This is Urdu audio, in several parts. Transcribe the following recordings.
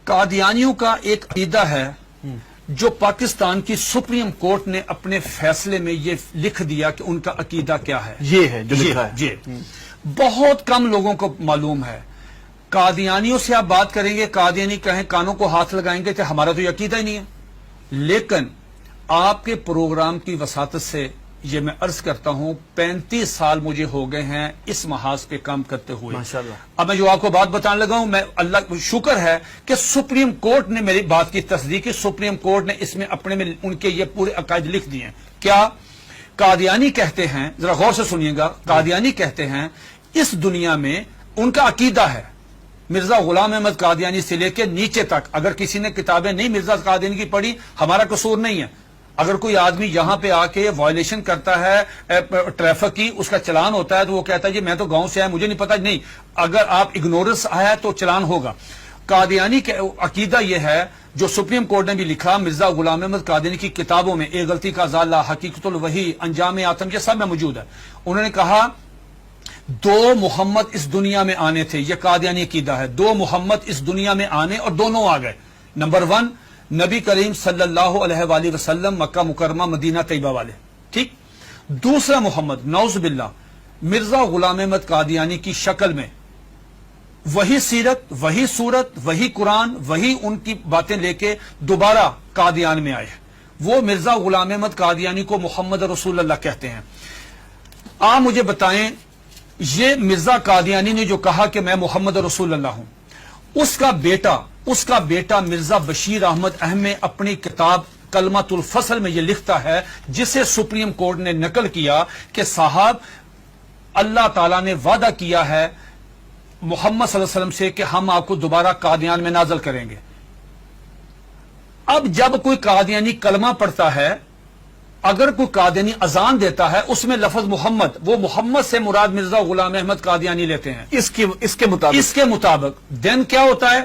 قادیانیوں کا ایک عقیدہ ہے جو پاکستان کی سپریم کورٹ نے اپنے فیصلے میں یہ لکھ دیا کہ ان کا عقیدہ کیا ہے. یہ ہے جو لکھا ہے. جی بہت کم لوگوں کو معلوم ہے. قادیانیوں سے آپ بات کریں گے، قادیانی کہیں کانوں کو ہاتھ لگائیں گے کہ ہمارا تو یہ عقیدہ ہی نہیں ہے. لیکن آپ کے پروگرام کی وساطت سے یہ میں عرض کرتا ہوں 35 سال مجھے ہو گئے ہیں اس محاذ پہ کام کرتے ہوئے. ماشاءاللہ. اب میں جو آپ کو بات بتانے لگا ہوں، میں اللہ کا شکر ہے کہ سپریم کورٹ نے میری بات کی تصدیق کی. سپریم کورٹ نے اس میں اپنے میں ان کے یہ پورے عقائد لکھ دیے ہیں. کیا قادیانی کہتے ہیں، ذرا غور سے سنیے گا، قادیانی کہتے ہیں اس دنیا میں ان کا عقیدہ ہے مرزا غلام احمد قادیانی سے لے کے نیچے تک. اگر کسی نے کتابیں نہیں مرزا قادیانی کی پڑھی، ہمارا قصور نہیں ہے. اگر کوئی آدمی یہاں پہ آ کے وائلیشن کرتا ہے ٹریفک کی، اس کا چلان ہوتا ہے تو وہ کہتا ہے جی میں تو گاؤں سے آیا مجھے نہیں پتا. نہیں، اگر آپ اگنورنس آیا تو چلان ہوگا. قادیانی کا عقیدہ یہ ہے جو سپریم کورٹ نے بھی لکھا مرزا غلام احمد قادیانی کی کتابوں میں، ایک غلطی کا ازالہ، حقیقت الوحی، انجام آتم، یہ سب میں موجود ہے. انہوں نے کہا 2 محمد اس دنیا میں آنے تھے. یہ قادیانی عقیدہ ہے. 2 محمد اس دنیا میں آنے اور دونوں آ گئے. نمبر 1 نبی کریم صلی اللہ علیہ وآلہ وسلم، مکہ مکرمہ مدینہ طیبہ والے، ٹھیک. دوسرا محمد نعوذ باللہ مرزا غلام احمد قادیانی کی شکل میں وہی سیرت، وہی صورت، وہی قرآن، وہی ان کی باتیں لے کے دوبارہ قادیان میں آئے. وہ مرزا غلام احمد قادیانی کو محمد رسول اللہ کہتے ہیں. آپ مجھے بتائیں یہ مرزا قادیانی نے جو کہا کہ میں محمد رسول اللہ ہوں، اس کا بیٹا مرزا بشیر احمد احمد اپنی کتاب کلمۃ الفصل میں یہ لکھتا ہے، جسے سپریم کورٹ نے نقل کیا کہ صاحب اللہ تعالیٰ نے وعدہ کیا ہے محمد صلی اللہ علیہ وسلم سے کہ ہم آپ کو دوبارہ قادیان میں نازل کریں گے. اب جب کوئی قادیانی کلمہ پڑھتا ہے، اگر کوئی قادیانی اذان دیتا ہے، اس میں لفظ محمد، وہ محمد سے مراد مرزا غلام احمد قادیانی لیتے ہیں اس کے مطابق. دین کیا ہوتا ہے؟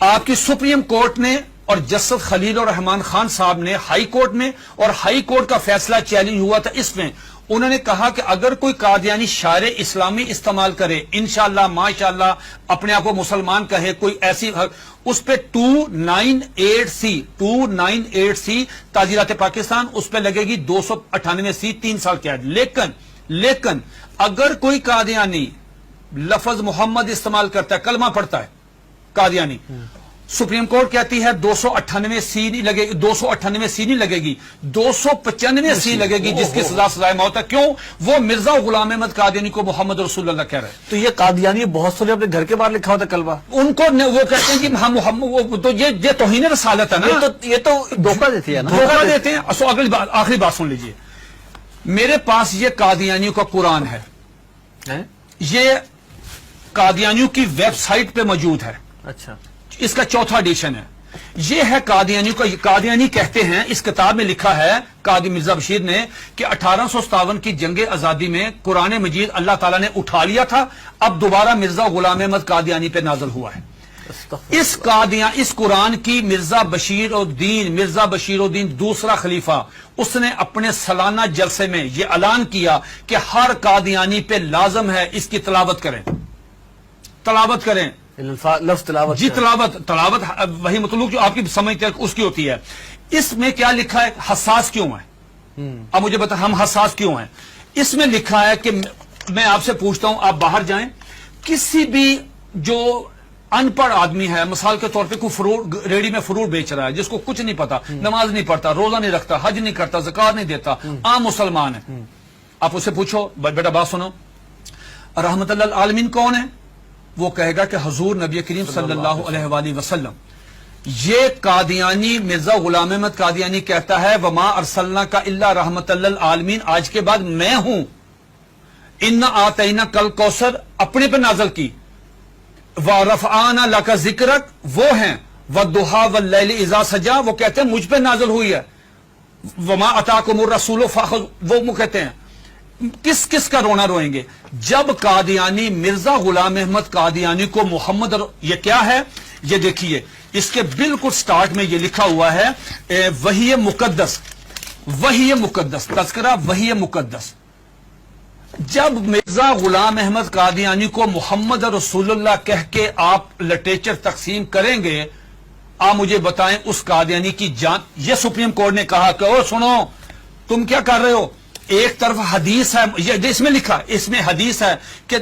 آپ کی سپریم کورٹ نے اور جسٹس خلیل الرحمان خان صاحب نے ہائی کورٹ میں، اور ہائی کورٹ کا فیصلہ چیلنج ہوا تھا اس میں، انہوں نے کہا کہ اگر کوئی قادیانی شعر اسلامی استعمال کرے، انشاءاللہ ماشاءاللہ اپنے آپ کو مسلمان کہے، کوئی ایسی، اس پہ 298C تعزیرات پاکستان، اس پہ لگے گی 298C 3 سال قید. لیکن اگر کوئی قادیانی لفظ محمد استعمال کرتا ہے، کلمہ پڑھتا ہے قادیانی، سپریم کورٹ کہتی ہے 298C نہیں لگے گی، 298C نہیں لگے گی، 295C لگے گی، جس کی سزا سزائے موت ہے. کیوں؟ وہ مرزا غلام احمد قادیانی کو محمد رسول اللہ کہہ رہے ہیں. تو یہ قادیانی بہت سے اپنے گھر کے باہر لکھا ہوتا کلمہ، ان کو وہ کہتے ہیں کہ ہم محمد، تو یہ توہین رسالت ہے نا. یہ تو دھوکہ دیتی ہے نا، دھوکہ دیتے ہیں. آخری بات سن لیجئے. میرے پاس یہ قادیانیوں کا قرآن ہے، یہ قادیانیوں کی ویب سائٹ پہ موجود ہے. اچھا، اس کا 4تھا ایڈیشن ہے. یہ ہے قادیانیوں کا. قادیانی کہتے ہیں، اس کتاب میں لکھا ہے قاضی مرزا بشیر نے کہ 1857 کی جنگ آزادی میں قرآن مجید اللہ تعالیٰ نے اٹھا لیا تھا، اب دوبارہ مرزا غلام احمد قادیانی پہ نازل ہوا ہے. اس قرآن کی مرزا بشیر الدین دوسرا خلیفہ، اس نے اپنے سالانہ جلسے میں یہ اعلان کیا کہ ہر قادیانی پہ لازم ہے اس کی تلاوت کریں. لفظ تلاوت، جی تلاوت وہی مطلوب جو آپ کی سمجھتے ہیں اس کی ہوتی ہے. اس میں کیا لکھا ہے؟ حساس کیوں ہے؟ اب مجھے بتا ہم حساس کیوں ہیں. اس میں لکھا ہے کہ میں آپ سے پوچھتا ہوں، آپ باہر جائیں، کسی بھی جو ان پڑھ آدمی ہے، مثال کے طور پہ کوئی ریڑی میں فروٹ بیچ رہا ہے، جس کو کچھ نہیں پتا، نماز نہیں پڑھتا، روزہ نہیں رکھتا، حج نہیں کرتا، زکات نہیں دیتا، عام مسلمان ہے، آپ اسے پوچھو بیٹا بات سنو، رحمت اللہ العالمین کون ہے؟ وہ کہے گا کہ حضور نبی کریم صلی اللہ علیہ وآلہ وسلم. یہ قادیانی مرزا غلام احمد قادیانی کہتا ہے وما ارسلناک الا رحمت للعالمین، آج کے بعد میں ہوں. انا آتینا کل کوثر اپنے پہ نازل کی، ورفعنا لک ذکرک وہ ہیں، والضحی واللیل اذا سجا وہ کہتے ہیں مجھ پہ نازل ہوئی ہے، وما اتاکم الرسول فخذوہ وہ کہتے ہیں. کس کا رونا روئیں گے جب قادیانی مرزا غلام احمد قادیانی کو محمد یہ کیا ہے؟ یہ دیکھیے اس کے بالکل سٹارٹ میں یہ لکھا ہوا ہے وحی مقدس تذکرہ وحی مقدس. جب مرزا غلام احمد قادیانی کو محمد رسول اللہ کہہ کے آپ لٹریچر تقسیم کریں گے، آپ مجھے بتائیں اس قادیانی کی جان. یہ سپریم کورٹ نے کہا کہ او سنو تم کیا کر رہے ہو، ایک طرف حدیث ہے، یہ اس میں لکھا، اس میں حدیث ہے کہ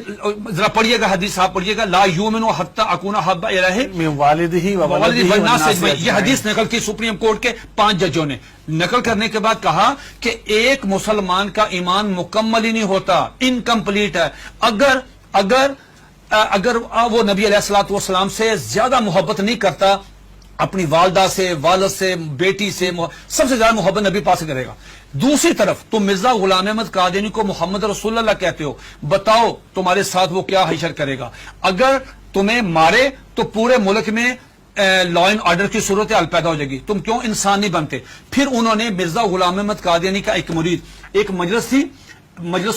ذرا پڑھیے گا حدیث، آپ پڑھیے گا، لا یؤمن حتی اکون احب الیہ من والدہ و والدہ ولدہ والناس والناس اجمعین. یہ حدیث نقل کی سپریم کورٹ کے 5 ججوں نے. نقل کرنے کے بعد کہا کہ ایک مسلمان کا ایمان مکمل ہی نہیں ہوتا، انکمپلیٹ ہے اگر وہ نبی علیہ الصلوۃ والسلام سے زیادہ محبت نہیں کرتا، اپنی والدہ سے، والد سے، بیٹی سے، سب سے زیادہ محبت نبی پاک سے کرے گا. دوسری طرف تم مرزا غلام احمد قادیانی کو محمد رسول اللہ کہتے ہو، بتاؤ تمہارے ساتھ وہ کیا حشر کرے گا. اگر تمہیں مارے تو پورے ملک میں لا اینڈ آرڈر کی صورتحال پیدا ہو جائے گی، تم کیوں انسان نہیں بنتے. پھر انہوں نے مرزا غلام احمد قادیانی کا ایک مرید، ایک مجلس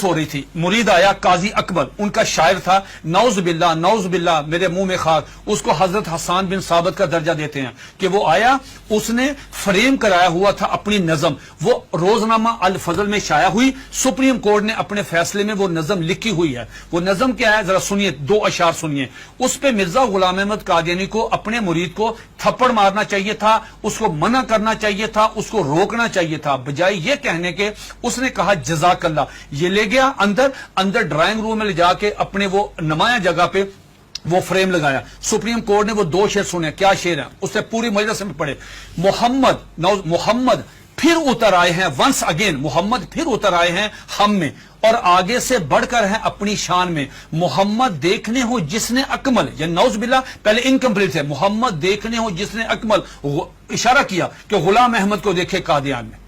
ہو رہی تھی، مرید آیا قاضی اکبر، ان کا شاعر تھا، نعوذ باللہ میرے منہ میں خاک، اس کو حضرت حسان بن ثابت کا درجہ دیتے ہیں کہ وہ آیا، اس نے فریم کرایا ہوا تھا اپنی نظم، وہ روزنامہ الفضل میں شائع ہوئی، سپریم کورٹ نے اپنے فیصلے میں وہ نظم لکھی ہوئی ہے. وہ نظم کیا ہے ذرا سنیے، 2 اشعار سنیے. اس پہ مرزا غلام احمد قادیانی کو اپنے مرید کو تھپڑ مارنا چاہیے تھا، اس کو منع کرنا چاہیے تھا، اس کو روکنا چاہیے تھا، بجائے یہ کہنے کے اس نے کہا جزاک اللہ. یہ لے گیا اندر ڈرائنگ روم میں لے جا کے اپنے وہ نمایاں جگہ پہ وہ فریم لگایا. سپریم کورٹ نے وہ 2 شعر سنے. کیا شعر ہیں اس سے پوری مجلس میں پڑھے. محمد پھر اتر آئے ہیں، ونس اگین محمد پھر اتر آئے ہیں ہم میں، اور آگے سے بڑھ کر ہیں اپنی شان میں. محمد دیکھنے ہو جس نے اکمل، یہ نعوذ باللہ پہلے انکمپلیٹ ہے، محمد دیکھنے ہو جس نے اکمل، اشارہ کیا کہ غلام احمد کو دیکھے قادیان میں.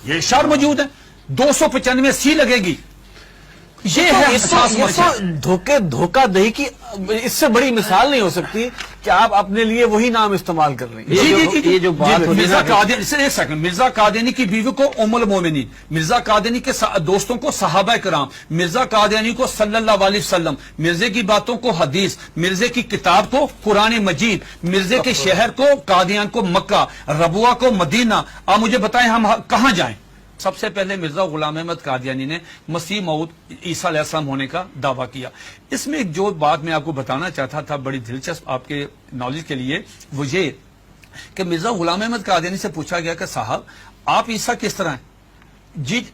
یہ اشار موجود ہے، 295 سی لگے گی. یہ ہے دھوکہ دہی کی اس سے بڑی مثال نہیں ہو سکتی کہ آپ اپنے لیے وہی نام استعمال کر رہے ہیں. یہ جو بات مرزا قادیانی، ایک سیکنڈ، مرزا قادیانی کی بیوی کو ام المومنین، مرزا قادیانی کے دوستوں کو صحابہ کرام، مرزا قادیانی کو صلی اللہ علیہ وسلم، مرزے کی باتوں کو حدیث، مرزے کی کتاب کو قرآن مجید، مرزے کے شہر کو قادیان کو مکہ، ربوہ کو مدینہ. آپ مجھے بتائیں ہم کہاں جائیں؟ سب سے پہلے مرزا غلام احمد قادیانی نے مسیح موعود عیسیٰ علیہ السلام ہونے کا دعویٰ کیا. اس میں ایک جو بات میں آپ کو بتانا چاہتا تھا بڑی دلچسپ آپ کے نالج کے لیے، وہ یہ کہ مرزا غلام احمد قادیانی سے پوچھا گیا کہ صاحب آپ عیسیٰ کس طرح ہیں؟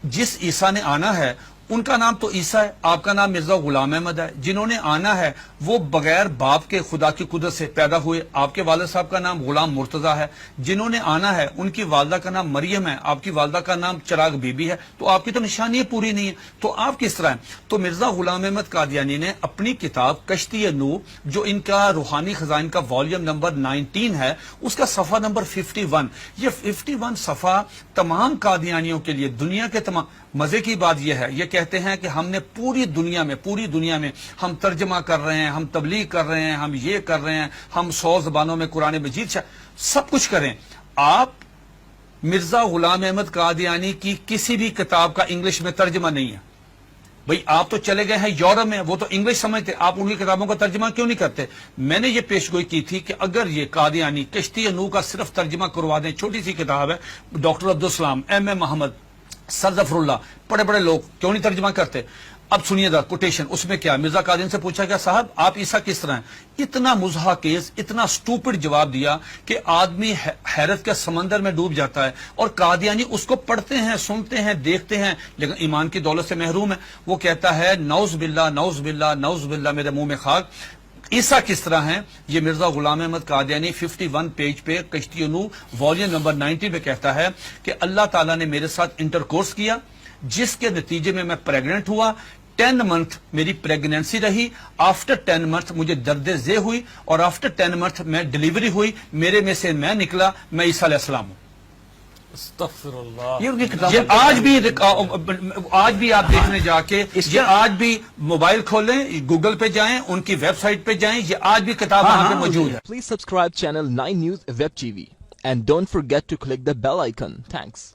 جس عیسیٰ نے آنا ہے ان کا نام تو عیسیٰ ہے، آپ کا نام مرزا غلام احمد ہے. جنہوں نے آنا ہے وہ بغیر باپ کے خدا کی قدرت سے پیدا ہوئے، آپ کے والد صاحب کا نام غلام مرتضیٰ ہے. جنہوں نے آنا ہے ان کی والدہ کا نام مریم ہے، آپ کی والدہ کا نام چراغ بی بی ہے. تو آپ کی تو نشانی پوری نہیں ہے، تو آپ کس طرح ہیں؟ تو مرزا غلام احمد قادیانی نے اپنی کتاب کشتی نور، جو ان کا روحانی خزائن کا والیوم نمبر 19 ہے، اس کا صفحہ نمبر 51، یہ 51 صفحہ تمام قادیانیوں کے لیے، دنیا کے تمام. مزے کی بات یہ ہے، یہ کہتے ہیں کہ ہم نے پوری دنیا میں ہم ترجمہ کر رہے ہیں، ہم تبلیغ کر رہے ہیں، ہم یہ کر رہے ہیں، ہم 100 زبانوں میں قرآن مجید سب کچھ کریں. آپ مرزا غلام احمد قادیانی کی کسی بھی کتاب کا انگلش میں ترجمہ نہیں ہے. بھئی آپ تو چلے گئے ہیں یورپ میں، وہ تو انگلش سمجھتے، آپ ان کی کتابوں کا ترجمہ کیوں نہیں کرتے؟ میں نے یہ پیشگوئی کی تھی کہ اگر یہ قادیانی کشتی نور کا صرف ترجمہ کروا دیں، چھوٹی سی کتاب ہے، ڈاکٹر عبدالسلام، ایم اے محمد، سر ظفر اللہ، بڑے لوگ کیوں نہیں ترجمہ کرتے؟ اب سنیے ذرا کوٹیشن، اس میں کیا مرزا قادیانی سے پوچھا گیا صاحب آپ عیسیٰ کس طرح ہیں؟ اتنا مضحکیز، اتنا سٹوپڈ جواب دیا کہ آدمی حیرت کے سمندر میں ڈوب جاتا ہے. اور قادیانی اس کو پڑھتے ہیں، سنتے ہیں، دیکھتے ہیں، لیکن ایمان کی دولت سے محروم ہے. وہ کہتا ہے نعوذ باللہ میرے منہ میں خاک، عیسیٰ کس طرح ہیں؟ یہ مرزا غلام احمد قادیانی 51 پیج پہ کشتی نور والیوم نمبر 90 پہ کہتا ہے کہ اللہ تعالیٰ نے میرے ساتھ انٹرکورس کیا، جس کے نتیجے میں پریگننٹ ہوا. 10 منتھ میری پریگننسی رہی، آفٹر 10 منتھ مجھے درد ذیل ہوئی، اور آفٹر 10 منتھ میں ڈیلیوری ہوئی، میرے میں سے میں نکلا، میں عیسیٰ علیہ السلام ہوں. استغفر اللہ. یہ ان کی کتاب، یہ آج بھی آپ دیکھنے جا کے، یہ آج بھی موبائل کھولیں، گوگل پہ جائیں، ان کی ویب سائٹ پہ جائیں، یہ آج بھی کتاب وہاں پہ موجود ہے. Please subscribe channel 9 News Web TV and don't forget to click the bell icon. Thanks.